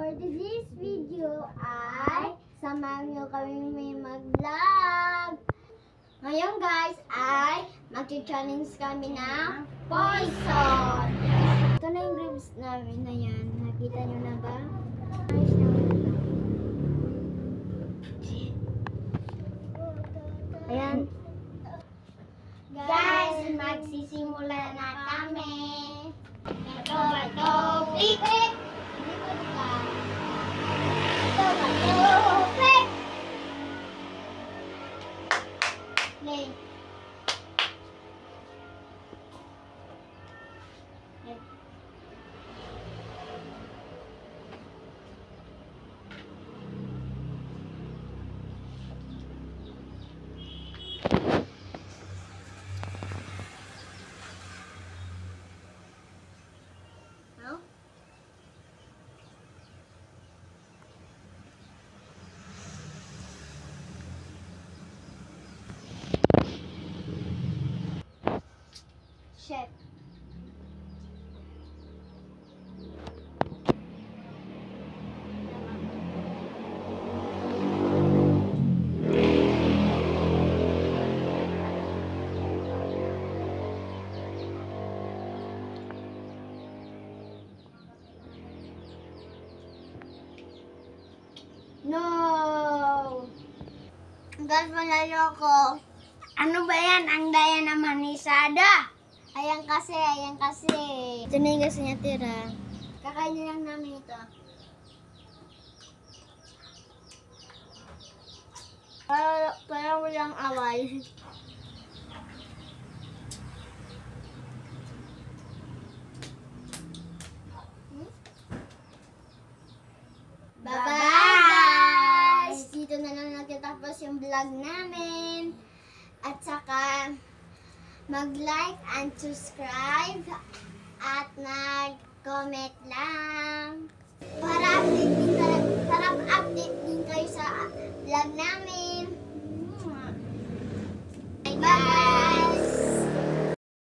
For this video ay samahan nyo kami may mag-vlog. Ngayon guys ay mag-challenge kami ng poison. Ito na yung grapes namin na yan. Nakita nyo na ba? Ayos na wala. Ayan. Guys, magsisimula na kami. Ito ba ito? Pick! Play. No? Chef. No! Guys, manalo ko. Ano ba yan? Ang daya naman ni Sada. Ayan kasi. Ito na yung kasi niya tira. Kakainin lang namin ito. Para walang away. Bye-bye! Guys! Dito na lang nagtatapos yung vlog namin. At saka, mag-like and subscribe at mag-comment lang para update din kayo sa vlog namin.